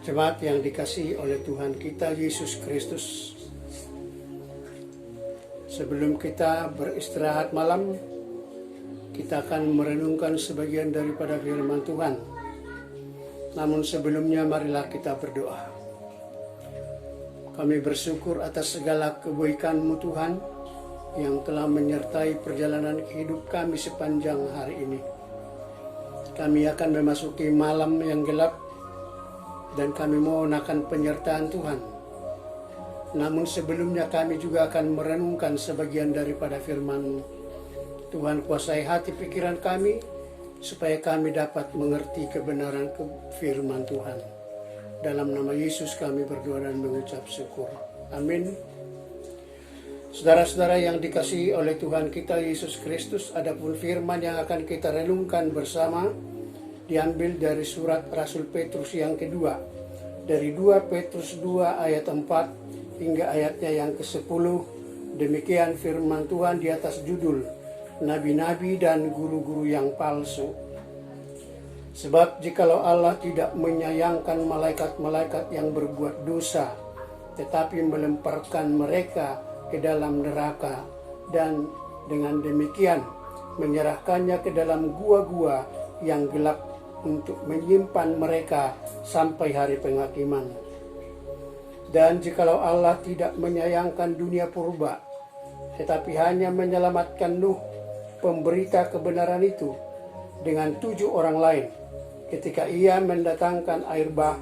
Jemaat yang dikasihi oleh Tuhan kita Yesus Kristus, sebelum kita beristirahat malam, kita akan merenungkan sebagian daripada firman Tuhan. Namun sebelumnya marilah kita berdoa. Kami bersyukur atas segala kebaikan-Mu Tuhan yang telah menyertai perjalanan hidup kami sepanjang hari ini. Kami akan memasuki malam yang gelap dan kami mohon akan penyertaan Tuhan. Namun sebelumnya kami juga akan merenungkan sebagian daripada firman-Mu. Tuhan, kuasai hati pikiran kami supaya kami dapat mengerti kebenaran firman Tuhan. Dalam nama Yesus kami berdoa dan mengucap syukur. Amin. Saudara-saudara yang dikasihi oleh Tuhan kita Yesus Kristus, adapun firman yang akan kita renungkan bersama diambil dari surat Rasul Petrus yang kedua, dari 2 Petrus 2 ayat 4 hingga ayatnya yang ke-10. Demikian firman Tuhan di atas judul Nabi-Nabi dan Guru-Guru yang Palsu. Sebab jikalau Allah tidak menyayangkan malaikat-malaikat yang berbuat dosa, tetapi melemparkan mereka ke dalam neraka, dan dengan demikian menyerahkannya ke dalam gua-gua yang gelap untuk menyimpan mereka sampai hari penghakiman. Dan jikalau Allah tidak menyayangkan dunia purba, tetapi hanya menyelamatkan Nuh, pemberita kebenaran itu, dengan 7 orang lain, ketika ia mendatangkan air bah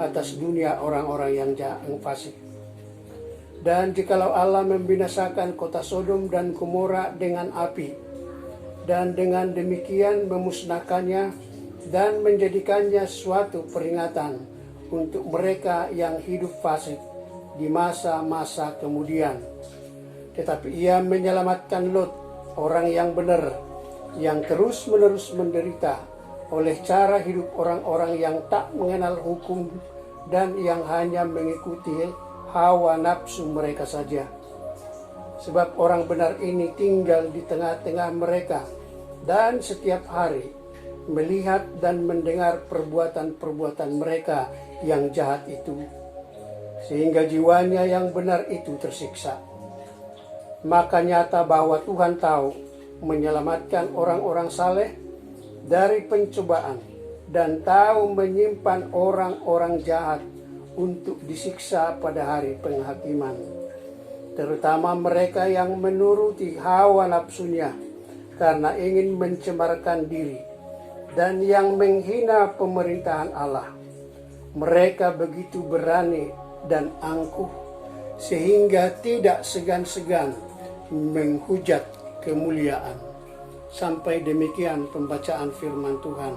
atas dunia orang-orang yang fasik. Dan jikalau Allah membinasakan kota Sodom dan Gomora dengan api, dan dengan demikian memusnahkannya dan menjadikannya suatu peringatan untuk mereka yang hidup fasik di masa-masa kemudian. Tetapi ia menyelamatkan Lot, orang yang benar, yang terus-menerus menderita oleh cara hidup orang-orang yang tak mengenal hukum dan yang hanya mengikuti hawa nafsu mereka saja. Sebab orang benar ini tinggal di tengah-tengah mereka dan setiap hari melihat dan mendengar perbuatan-perbuatan mereka yang jahat itu, sehingga jiwanya yang benar itu tersiksa. Maka nyata bahwa Tuhan tahu menyelamatkan orang-orang saleh dari pencobaan dan tahu menyimpan orang-orang jahat untuk disiksa pada hari penghakiman, terutama mereka yang menuruti hawa nafsunya karena ingin mencemarkan diri dan yang menghina pemerintahan Allah. Mereka begitu berani dan angkuh sehingga tidak segan-segan menghujat kemuliaan. Sampai demikian pembacaan firman Tuhan.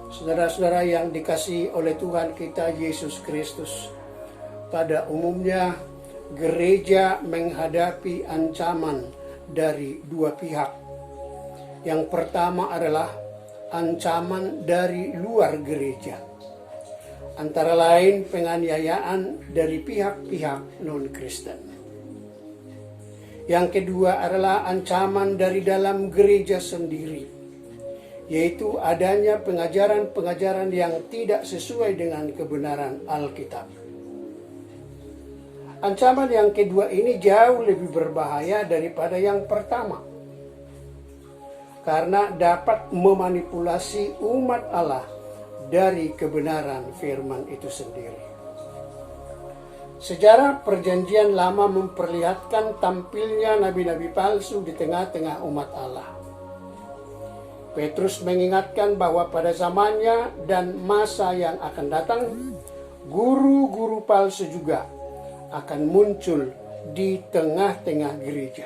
Saudara-saudara yang dikasihi oleh Tuhan kita Yesus Kristus, pada umumnya gereja menghadapi ancaman dari 2 pihak. Yang pertama adalah ancaman dari luar gereja, antara lain penganiayaan dari pihak-pihak non-Kristen. Yang kedua adalah ancaman dari dalam gereja sendiri, yaitu adanya pengajaran-pengajaran yang tidak sesuai dengan kebenaran Alkitab. Ancaman yang kedua ini jauh lebih berbahaya daripada yang pertama, karena dapat memanipulasi umat Allah dari kebenaran firman itu sendiri. Sejarah Perjanjian Lama memperlihatkan tampilnya nabi-nabi palsu di tengah-tengah umat Allah. Petrus mengingatkan bahwa pada zamannya dan masa yang akan datang, guru-guru palsu juga akan muncul di tengah-tengah gereja.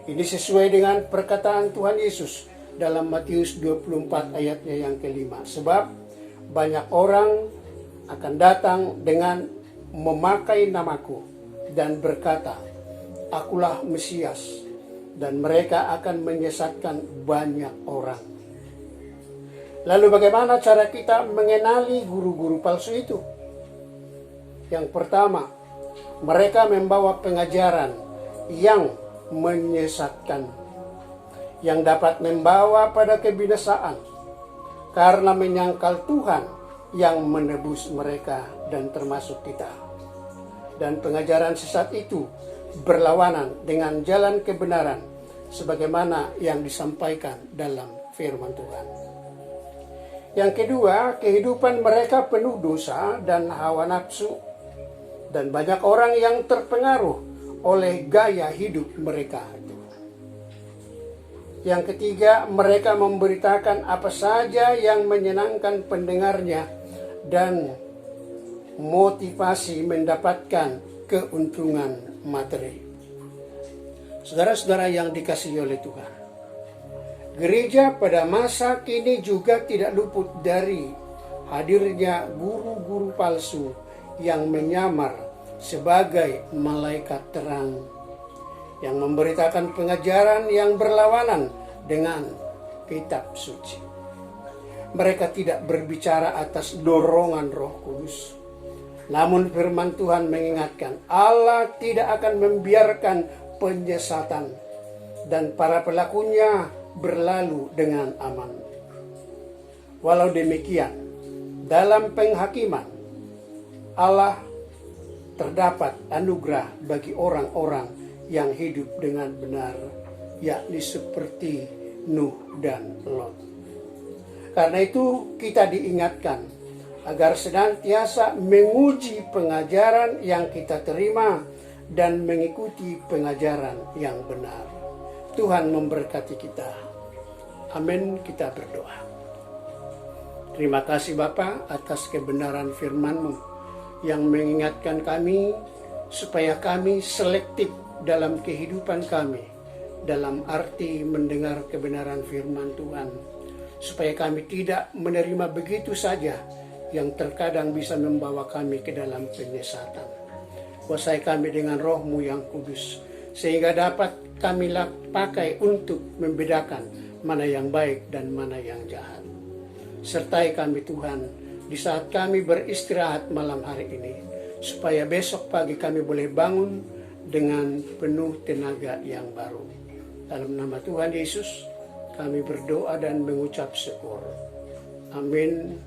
Ini sesuai dengan perkataan Tuhan Yesus dalam Matius 24 ayatnya yang ke-5. Sebab banyak orang akan datang dengan memakai namaku dan berkata, "Akulah Mesias," dan mereka akan menyesatkan banyak orang. Lalu bagaimana cara kita mengenali guru-guru palsu itu? Yang pertama, mereka membawa pengajaran yang menyesatkan, yang dapat membawa pada kebinasaan karena menyangkal Tuhan yang menebus mereka dan termasuk kita. Dan pengajaran sesat itu berlawanan dengan jalan kebenaran sebagaimana yang disampaikan dalam firman Tuhan. Yang kedua, kehidupan mereka penuh dosa dan hawa nafsu, dan banyak orang yang terpengaruh oleh gaya hidup mereka. Yang ketiga, mereka memberitakan apa saja yang menyenangkan pendengarnya dan motivasi mendapatkan keuntungan materi. Saudara-saudara yang dikasihi oleh Tuhan, gereja pada masa kini juga tidak luput dari hadirnya guru-guru palsu yang menyamar sebagai malaikat terang, yang memberitakan pengajaran yang berlawanan dengan kitab suci. Mereka tidak berbicara atas dorongan Roh Kudus. Namun firman Tuhan mengingatkan, Allah tidak akan membiarkan penyesatan dan para pelakunya berlalu dengan aman. Walau demikian, dalam penghakiman Allah terdapat anugerah bagi orang-orang yang hidup dengan benar, yakni seperti Nuh dan Lot. Karena itu kita diingatkan agar senantiasa menguji pengajaran yang kita terima dan mengikuti pengajaran yang benar. Tuhan memberkati kita. Amin. Kita berdoa. Terima kasih Bapa atas kebenaran firman-Mu yang mengingatkan kami supaya kami selektif dalam kehidupan kami, dalam arti mendengar kebenaran firman Tuhan, supaya kami tidak menerima begitu saja yang terkadang bisa membawa kami ke dalam penyesatan. Kuasai kami dengan Roh-Mu yang kudus, sehingga dapat kami pakai untuk membedakan mana yang baik dan mana yang jahat. Sertai kami Tuhan di saat kami beristirahat malam hari ini, supaya besok pagi kami boleh bangun dengan penuh tenaga yang baru. Dalam nama Tuhan Yesus kami berdoa dan mengucap syukur. Amin.